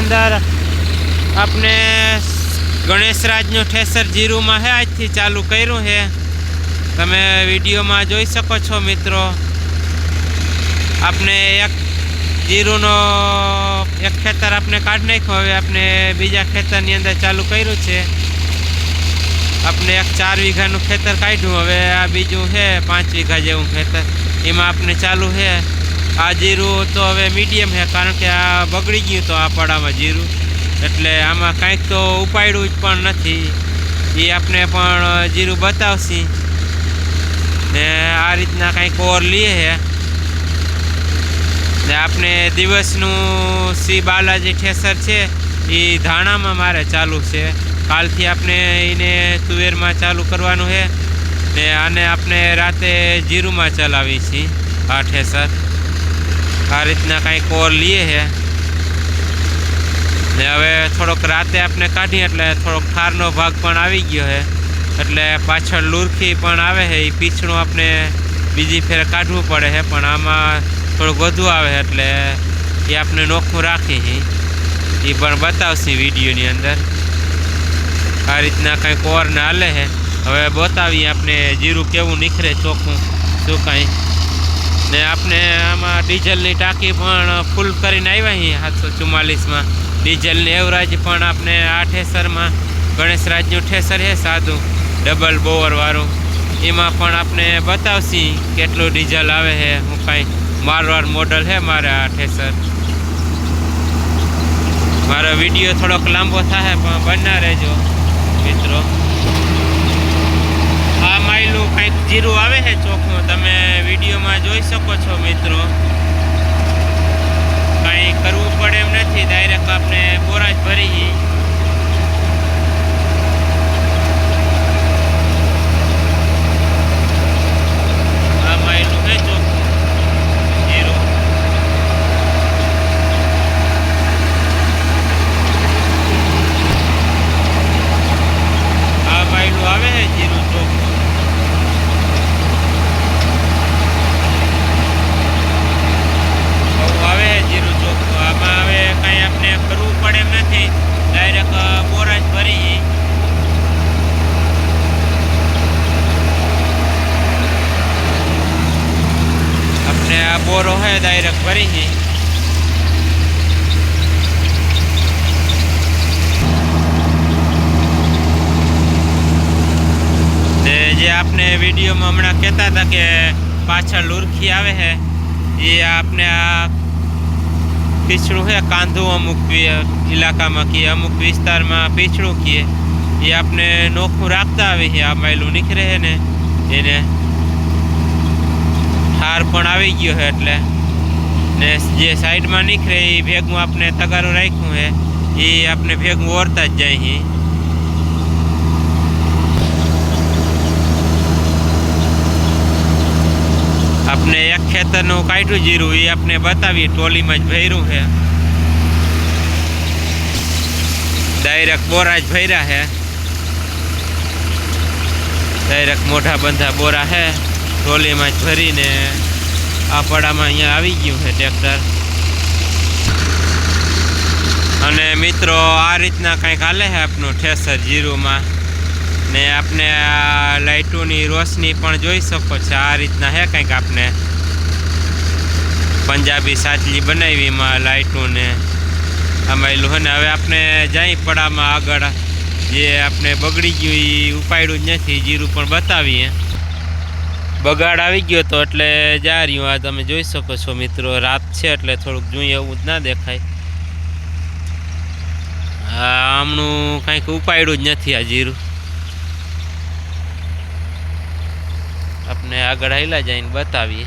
અંદર આપણે ગણેશરાજનું ઠેસર જીરુમાં હે આજથી ચાલુ કર્યું છે। તમે વિડીયોમાં જોઈ શકો છો મિત્રો। આપણે એક જીરુનો એક ખેતર આપણે કાઢી નાખ્યું, હવે આપણે બીજા ખેતરની અંદર ચાલુ કર્યું છે। આપણે એક 4 વીઘાનું ખેતર કાઢ્યું, હવે આ બીજું છે 5 વીઘા જેવું ખેતર, એમાં આપણે ચાલુ છે। આ જીરું તો હવે મીડિયમ છે, કારણ કે આ બગડી ગયું તો આ પડામાં જીરું, એટલે આમાં કાંઈક તો ઉપાડ્યું જ પણ નથી। એ આપણે પણ જીરું બતાવશી ને આ રીતના કંઈક ઓર લઈએ છે ને આપણે દિવસનું શ્રી બાલાજી ઠેસર છે એ ધાણામાં મારે ચાલુ છે। કાલથી આપણે એને તુવેરમાં ચાલુ કરવાનું છે ને આને આપણે રાતે જીરુમાં ચલાવી છીએ આ ઠેસર। આ રીતના કંઈક ઓર લઈએ છે ને હવે થોડોક રાતે આપણે કાઢીએ એટલે થોડોક ઠારનો ભાગ પણ આવી ગયો છે, એટલે પાછળ લુરખી પણ આવે છે, એ પીછણું આપણે બીજી ફેર કાઢવું પડે છે, પણ આમાં થોડુંક વધુ આવે છે એટલે એ આપણે નોખું રાખી એ પણ બતાવશી વિડીયોની અંદર। આ રીતના કંઈક ઓરને હાલે છે। હવે બતાવીએ આપણે જીરું કેવું નીકળે ચોખ્ખું શું કાંઈ ને આપણે આમાં ડીઝલની ટાંકી પણ ફૂલ કરીને આવ્યા છીએ 744માં। ડીઝલની એવરેજ પણ આપણે આ ઠેસરમાં ગણેશરાજનું ઠેસર છે સાદું ડબલ બોવરવાળું, એમાં પણ આપણે બતાવશી કેટલું ડીઝલ આવે છે। હું કાંઈ મારવાડ મોડલ છે મારે આ ઠેસર। મારો વિડીયો થોડોક લાંબો થાય પણ બના રહેજો મિત્રો। આ માયલું કંઈક જીરું આવે છે ચોખ્ખું, તમે વિડીયોમાં જોઈ શકો છો મિત્રો। કંઈ કરવું પડે એમ નથી, ડાયરેક્ટ આપણે બોરા જ ભરી આ માયલું છે ચોખ્ખું જીરું। આ માયલું આવે છે જીરું ચોખ્ખું। આવે જીરું ચોખ્ખું, આમાં હવે કંઈ આપણે કરવું પડે એમ નથી, ડાયરેક્ટ બોરા જ ભરી આપણે આ બોરો છે ડાયરેક્ટ ભરી ને જે આપણે વિડીયોમાં હમણાં કહેતા હતા કે પાછળ લુરખી આવે છે, એ આપણે આ પીછડું છે કાંધું અમુક ઇલાકામાં કીએ, અમુક વિસ્તારમાં પીછડું કીએ, એ આપણે નોખું રાખતા આવે છે। આ માયલું નીકળે છે ને એને ઠાર પણ આવી ગયો છે એટલે ને જે સાઈડમાં નીકળે એ ભેગું આપણે તગારું રાખ્યું છે, એ આપણે ભેગું ઓરતા જ જાય છે। આપણે એક ખેતરનું કાઢ્યું જીરું, એ આપણે બતાવીએ ટોલીમાં જ ભર્યું છે, ડાયરેક્ટ બોરા જ ભર્યા છે, ડાયરેક્ટ મોઢા બંધા બોરા છે, ટોલીમાં જ ભરીને આ પડામાં અહીંયા આવી ગયું છે ટ્રેક્ટર। અને મિત્રો આ રીતના કંઈક હાલે છે આપણું ઠેસર જીરુમાં ને આપણે આ લાઇટોની રોશની પણ જોઈ શકો છો। આ રીતના છે કંઈક આપણે પંજાબી સાચલી બનાવી એમાં લાઇટું ને આમાં છે ને હવે આપણે જઈ પડામાં આગળ જે આપણે બગડી ગયું એ ઉપાડ્યું જ નથી, જીરું પણ બતાવીએ। બગાડ આવી ગયો તો એટલે જા રહ્યું, આ તમે જોઈ શકો છો મિત્રો, રાત છે એટલે થોડુંક જોઈએ એવું જ ના દેખાય। આમનું કંઈક ઉપાડ્યું જ નથી આ જીરું, આપણે આગળ હાલ્યા જઈને બતાવીએ।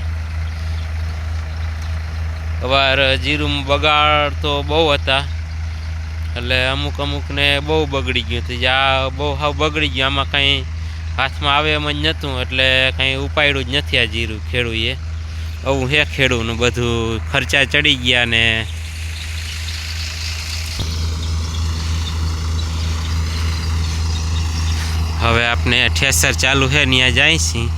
અવાર જીરું બગાડ તો બહુ હતા, એટલે અમુકને બહુ બગડી ગયું હતું, આ બહુ હાવ બગડી ગયું, આમાં કંઈ હાથમાં આવે એમ જ નહોતું, એટલે કંઈ ઉપાડ્યું જ નથી આ જીરું ખેડૂએ। આવું હે ખેડૂનું બધું, ખર્ચા ચડી ગયા ને હવે આપણે ઠેસર ચાલુ છે ત્યાં જાય છીએ।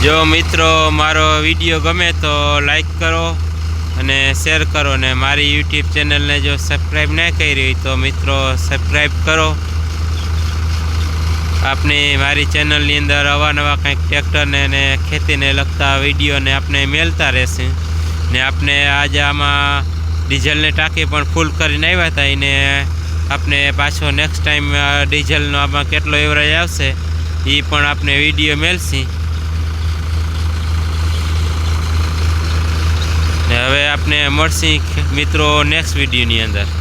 જો મિત્રો મારો વિડીયો ગમે તો લાઈક કરો અને શેર કરો. ને મારી યુટ્યુબ ચેનલને જો સબસ્ક્રાઈબ ન કરી હોય તો મિત્રો સબસ્ક્રાઈબ કરો. આપને મારી ચેનલની અંદર અવાનવા કંઈક ટ્રેક્ટરને ને ખેતીને લગતા વિડીયોને આપણે મેળતા રહેશે. ને આપણે આજે આમાં ડીઝલની ટાંકી પણ ફૂલ કરીને આવ્યા હતા. એને આપણે પાછો નેક્સ્ટ ટાઈમ ડીઝલનો આમાં કેટલો એવરેજ આવશે એ પણ આપણે વિડીયો મેળશી. ને હવે આપણે મળશી મિત્રો નેક્સ્ટ વિડીયોની અંદર.